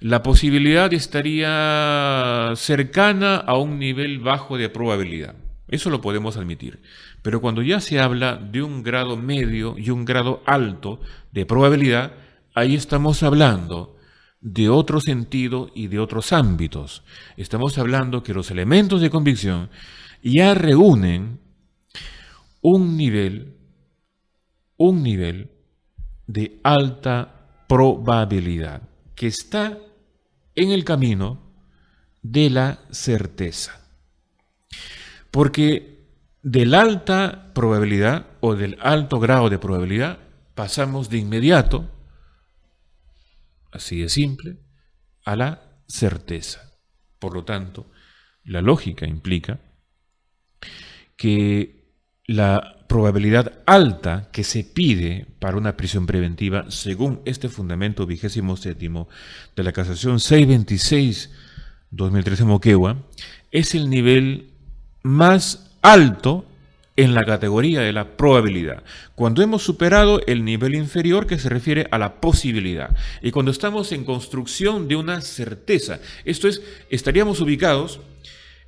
La posibilidad estaría cercana a un nivel bajo de probabilidad. Eso lo podemos admitir. Pero cuando ya se habla de un grado medio y un grado alto de probabilidad, ahí estamos hablando de otro sentido y de otros ámbitos. Estamos hablando que los elementos de convicción ya reúnen un nivel de alta probabilidad que está en el camino de la certeza. Porque de la alta probabilidad o del alto grado de probabilidad pasamos de inmediato, así de simple, a la certeza. Por lo tanto, la lógica implica que la probabilidad alta que se pide para una prisión preventiva, según este fundamento 27º de la Casación 626-2013 Moquegua, es el nivel más alto en la categoría de la probabilidad, cuando hemos superado el nivel inferior que se refiere a la posibilidad y cuando estamos en construcción de una certeza. Esto es, estaríamos ubicados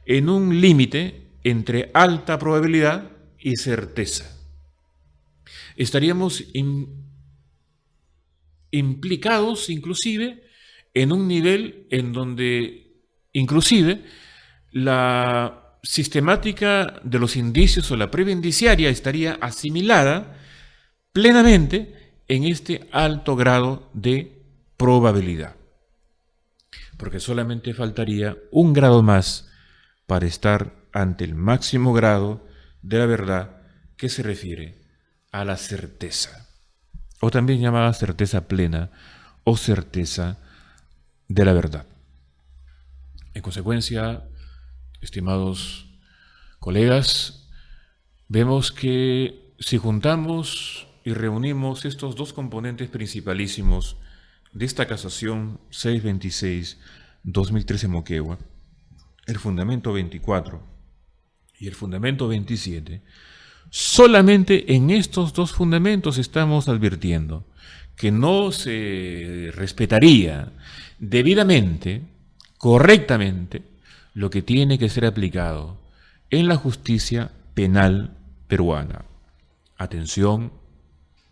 en un límite entre alta probabilidad y certeza. Estaríamos implicados inclusive en un nivel en donde inclusive la sistemática de los indicios o la prueba indiciaria estaría asimilada plenamente en este alto grado de probabilidad. Porque solamente faltaría un grado más para estar ante el máximo grado de la verdad que se refiere a la certeza, o también llamada certeza plena o certeza de la verdad. En consecuencia, estimados colegas, vemos que si juntamos y reunimos estos dos componentes principalísimos de esta casación 626-2013 Moquegua, el fundamento 24 y el fundamento 27, solamente en estos dos fundamentos estamos advirtiendo que no se respetaría debidamente, correctamente, lo que tiene que ser aplicado en la justicia penal peruana. Atención,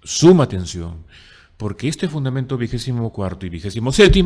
suma atención, porque este fundamento 24 y 27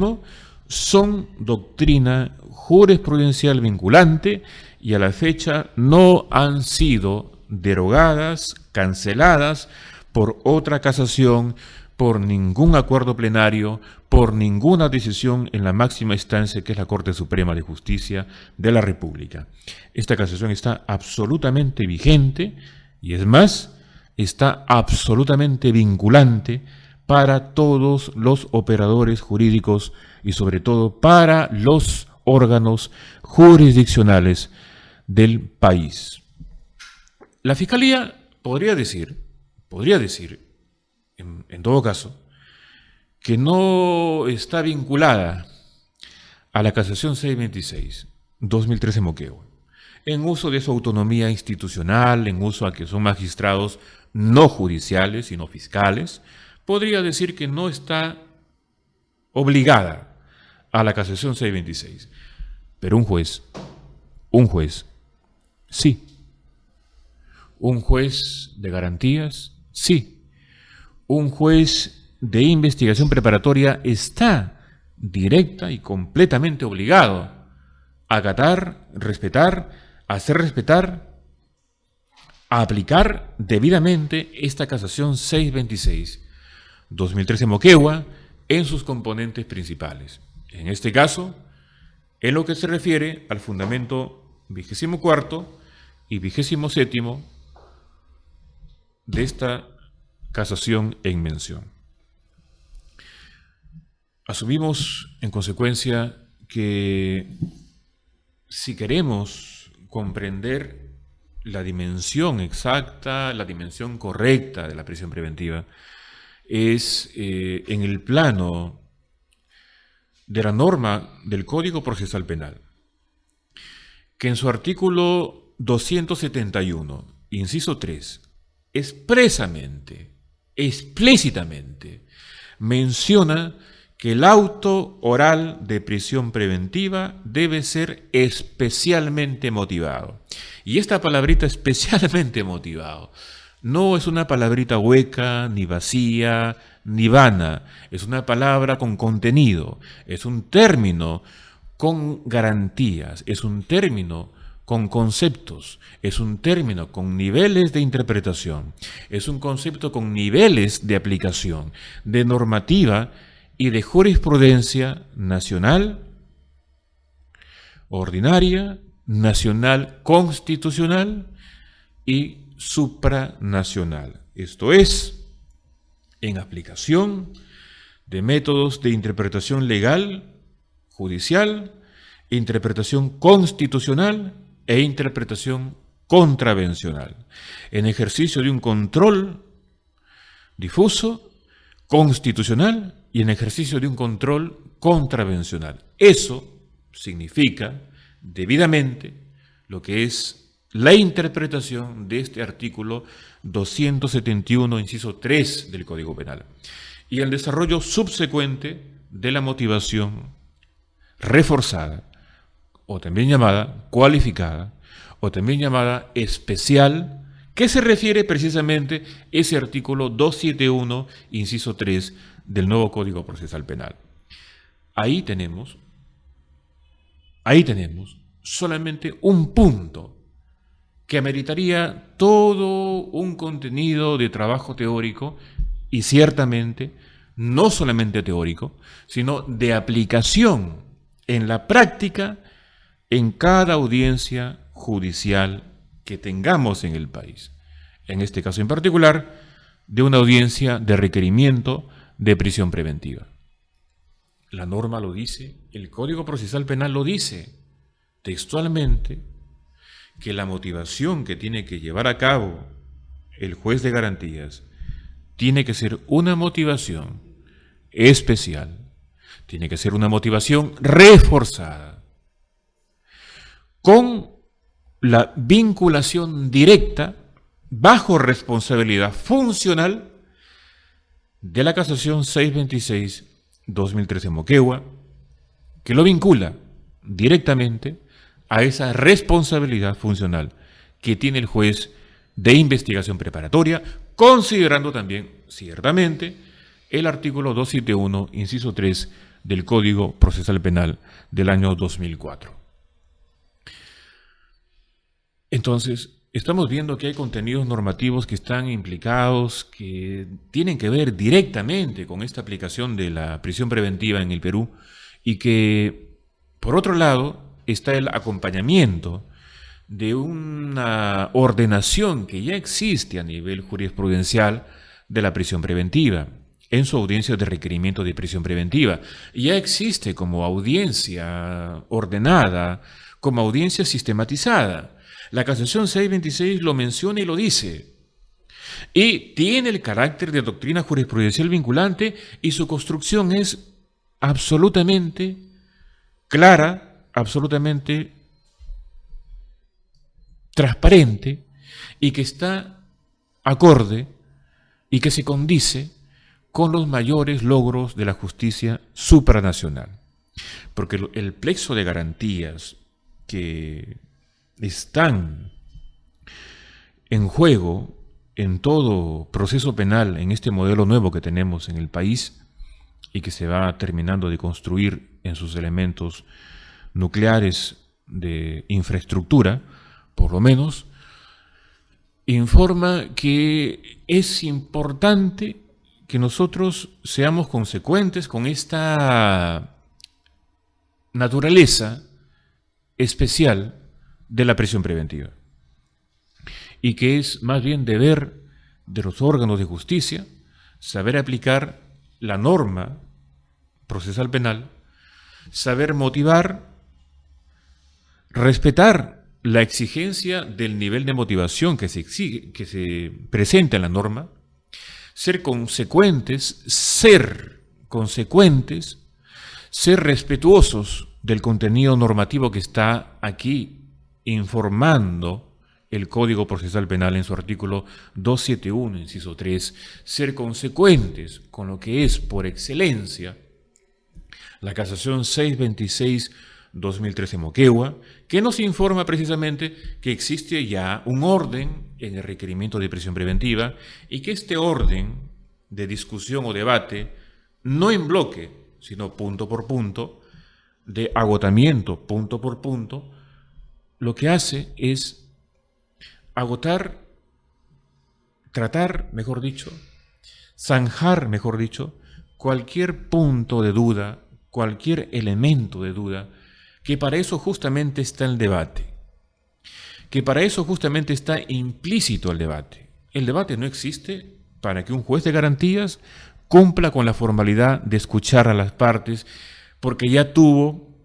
son doctrina jurisprudencial vinculante y a la fecha no han sido derogadas, canceladas por otra casación, por ningún acuerdo plenario, por ninguna decisión en la máxima instancia que es la Corte Suprema de Justicia de la República. Esta casación está absolutamente vigente y es más, está absolutamente vinculante para todos los operadores jurídicos y sobre todo para los órganos jurisdiccionales del país. La Fiscalía podría decir, en todo caso, que no está vinculada a la casación 626-2013 Moquegua, en uso de su autonomía institucional, en uso a que son magistrados no judiciales, sino fiscales, podría decir que no está obligada a la casación 626. Pero un juez, sí. Un juez de garantías, sí. Un juez de investigación preparatoria está directa y completamente obligado a acatar, respetar, hacer respetar, a aplicar debidamente esta casación 626-2013 Moquegua en sus componentes principales. En este caso, en lo que se refiere al fundamento 24 y 27 de esta casación en mención. Asumimos, en consecuencia, que si queremos comprender la dimensión exacta, la dimensión correcta de la prisión preventiva, es en el plano de la norma del Código Procesal Penal, que en su artículo 271, inciso 3, explícitamente, menciona que el auto oral de prisión preventiva debe ser especialmente motivado. Y esta palabrita especialmente motivado no es una palabrita hueca, ni vacía, ni vana. Es una palabra con contenido, es un término con garantías, es un término con conceptos, es un término con niveles de interpretación, es un concepto con niveles de aplicación, de normativa y de jurisprudencia nacional, ordinaria, nacional constitucional y supranacional. Esto es, en aplicación de métodos de interpretación legal, judicial, interpretación constitucional e interpretación contravencional, en ejercicio de un control difuso, constitucional y en ejercicio de un control contravencional. Eso significa debidamente lo que es la interpretación de este artículo 271, inciso 3 del Código Penal y el desarrollo subsecuente de la motivación reforzada o también llamada cualificada o también llamada especial, que se refiere precisamente a ese artículo 271, inciso 3 del nuevo Código Procesal Penal. Ahí tenemos solamente un punto que ameritaría todo un contenido de trabajo teórico y ciertamente no solamente teórico, sino de aplicación en la práctica en cada audiencia judicial que tengamos en el país. En este caso en particular, de una audiencia de requerimiento de prisión preventiva. la norma lo dice, el Código Procesal Penal lo dice textualmente, que la motivación que tiene que llevar a cabo el juez de garantías tiene que ser una motivación especial, tiene que ser una motivación reforzada, con la vinculación directa, bajo responsabilidad funcional, de la Casación 626-2013 Moquegua, que lo vincula directamente a esa responsabilidad funcional que tiene el juez de investigación preparatoria, considerando también, ciertamente, el artículo 271, inciso 3 del Código Procesal Penal del año 2004. Entonces, estamos viendo que hay contenidos normativos que están implicados, que tienen que ver directamente con esta aplicación de la prisión preventiva en el Perú, y que, por otro lado, está el acompañamiento de una ordenación que ya existe a nivel jurisprudencial de la prisión preventiva, en su audiencia de requerimiento de prisión preventiva. Ya existe como audiencia ordenada, como audiencia sistematizada. La Casación 626 lo menciona y lo dice. Y tiene el carácter de doctrina jurisprudencial vinculante, y su construcción es absolutamente clara, absolutamente transparente, y que está acorde y que se condice con los mayores logros de la justicia supranacional. Porque el plexo de garantías que están en juego en todo proceso penal, en este modelo nuevo que tenemos en el país y que se va terminando de construir en sus elementos nucleares de infraestructura, por lo menos, informa que es importante que nosotros seamos consecuentes con esta naturaleza especial de la prisión preventiva, y que es más bien deber de los órganos de justicia saber aplicar la norma procesal penal, saber motivar, respetar la exigencia del nivel de motivación que se exige, que se presenta en la norma, ser consecuentes, ser respetuosos del contenido normativo que está aquí informando el Código Procesal Penal en su artículo 271, inciso 3, ser consecuentes con lo que es por excelencia la Casación 626-2013 Moquegua, que nos informa precisamente que existe ya un orden en el requerimiento de prisión preventiva, y que este orden de discusión o debate, no en bloque, sino punto por punto, de agotamiento punto por punto, lo que hace es agotar, tratar, mejor dicho, zanjar, mejor dicho, cualquier punto de duda, cualquier elemento de duda, que para eso justamente está el debate, que para eso justamente está implícito el debate. El debate no existe para que un juez de garantías cumpla con la formalidad de escuchar a las partes, porque ya tuvo,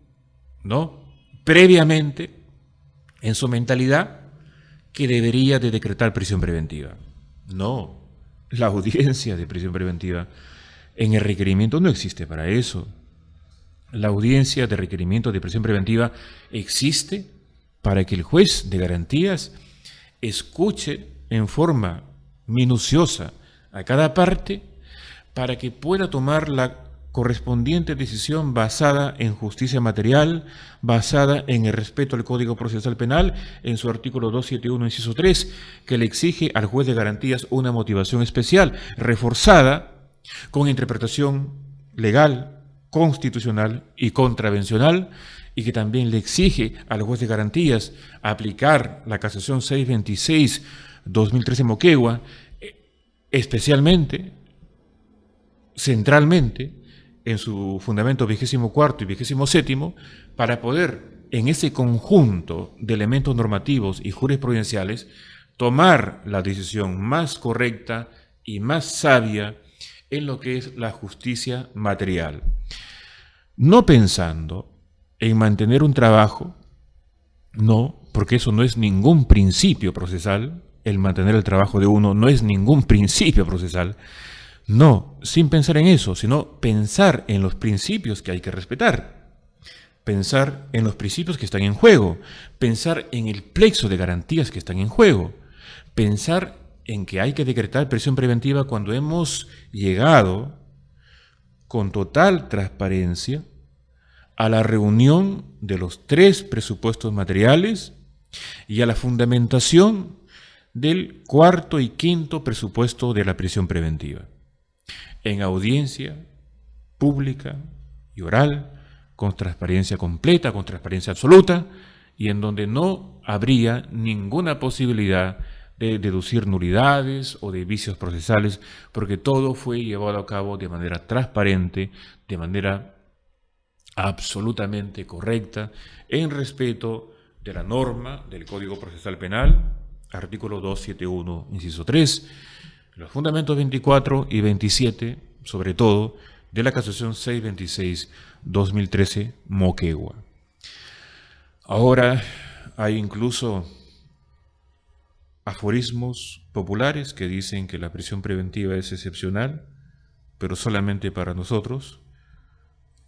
¿no?, previamente en su mentalidad que debería de decretar prisión preventiva. No, la audiencia de prisión preventiva en el requerimiento no existe para eso. La audiencia de requerimiento de prisión preventiva existe para que el juez de garantías escuche en forma minuciosa a cada parte, para que pueda tomar la correspondiente decisión basada en justicia material, basada en el respeto al Código Procesal Penal, en su artículo 271, inciso 3, que le exige al juez de garantías una motivación especial, reforzada con interpretación legal, constitucional y contravencional, y que también le exige al juez de garantías aplicar la Casación 626-2013 Moquegua, especialmente, centralmente, en su fundamento 24 y 27, para poder, en ese conjunto de elementos normativos y jurisprudenciales, tomar la decisión más correcta y más sabia en lo que es la justicia material. no pensando en mantener un trabajo, no, porque eso no es ningún principio procesal, el mantener el trabajo de uno no es ningún principio procesal, no, sin pensar en eso, sino pensar en los principios que hay que respetar, pensar en los principios que están en juego, pensar en el plexo de garantías que están en juego, pensar en que hay que decretar prisión preventiva cuando hemos llegado con total transparencia a la reunión de los 3 presupuestos materiales y a la fundamentación del 4º y 5º presupuesto de la prisión preventiva, en audiencia pública y oral, con transparencia completa, con transparencia absoluta, y en donde no habría ninguna posibilidad de deducir nulidades o de vicios procesales, porque todo fue llevado a cabo de manera transparente, de manera absolutamente correcta, en respeto de la norma del Código Procesal Penal, artículo 271, inciso 3, los fundamentos 24 y 27, sobre todo, de la Casación 626-2013, Moquegua. Ahora hay incluso aforismos populares que dicen que la prisión preventiva es excepcional, pero solamente para nosotros,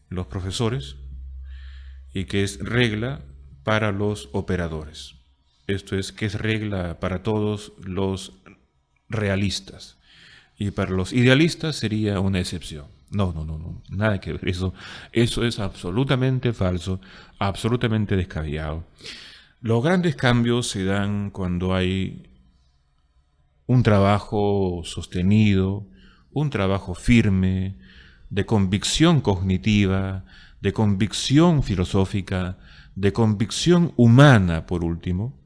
los profesores, y que es regla para los operadores. Esto es, que es regla para todos los realistas, y para los idealistas sería una excepción. No, nada que ver. Eso es absolutamente falso, absolutamente descabellado. Los grandes cambios se dan cuando hay un trabajo sostenido, un trabajo firme, de convicción cognitiva, de convicción filosófica, de convicción humana, por último,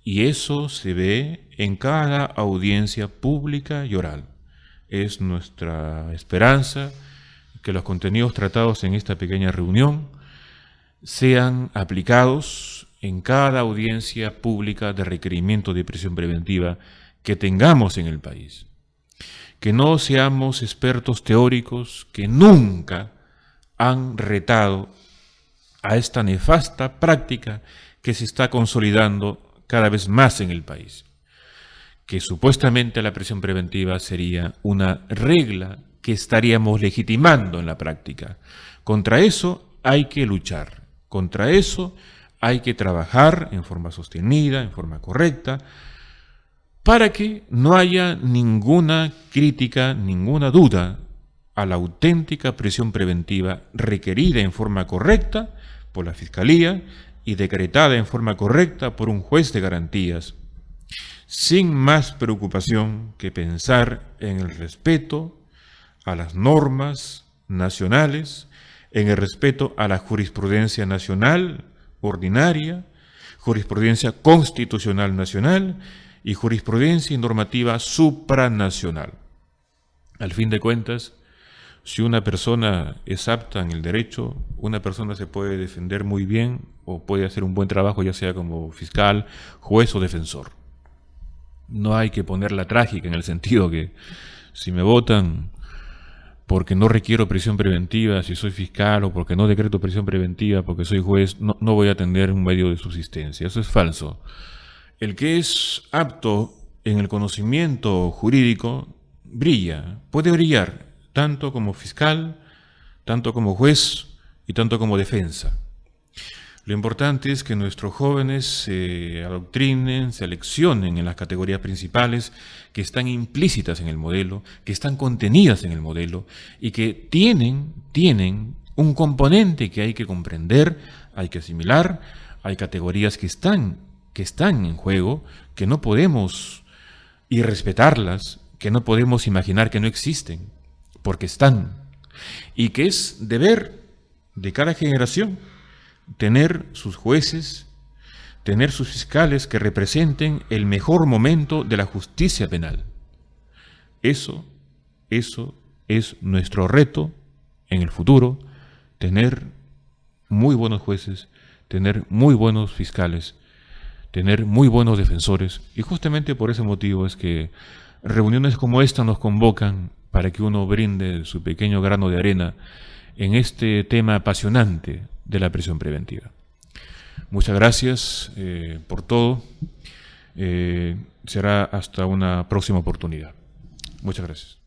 y eso se ve en cada audiencia pública y oral. Es nuestra esperanza que los contenidos tratados en esta pequeña reunión sean aplicados en cada audiencia pública de requerimiento de prisión preventiva que tengamos en el país. Que no seamos expertos teóricos que nunca han retado a esta nefasta práctica que se está consolidando cada vez más en el país. Que supuestamente la prisión preventiva sería una regla que estaríamos legitimando en la práctica. Contra eso hay que luchar, contra eso hay que trabajar en forma sostenida, en forma correcta, para que no haya ninguna crítica, ninguna duda a la auténtica prisión preventiva requerida en forma correcta por la Fiscalía y decretada en forma correcta por un juez de garantías, sin más preocupación que pensar en el respeto a las normas nacionales, en el respeto a la jurisprudencia nacional ordinaria, jurisprudencia constitucional nacional y jurisprudencia y normativa supranacional. Al fin de cuentas, si una persona es apta en el derecho, una persona se puede defender muy bien o puede hacer un buen trabajo, ya sea como fiscal, juez o defensor. No hay que ponerla trágica en el sentido que si me votan porque no requiero prisión preventiva, si soy fiscal, o porque no decreto prisión preventiva porque soy juez, no voy a tener un medio de subsistencia. Eso es falso. El que es apto en el conocimiento jurídico brilla, puede brillar, tanto como fiscal, tanto como juez y tanto como defensa. Lo importante es que nuestros jóvenes se adoctrinen, se aleccionen en las categorías principales que están implícitas en el modelo, que están contenidas en el modelo y que tienen un componente que hay que comprender, hay que asimilar. Hay categorías que están en juego, que no podemos irrespetarlas, que no podemos imaginar que no existen, porque están, y que es deber de cada generación tener sus jueces, tener sus fiscales que representen el mejor momento de la justicia penal. Eso es nuestro reto en el futuro, tener muy buenos jueces, tener muy buenos fiscales, tener muy buenos defensores, y justamente por ese motivo es que reuniones como esta nos convocan para que uno brinde su pequeño grano de arena en este tema apasionante de la prisión preventiva. Muchas gracias por todo. Será hasta una próxima oportunidad. Muchas gracias.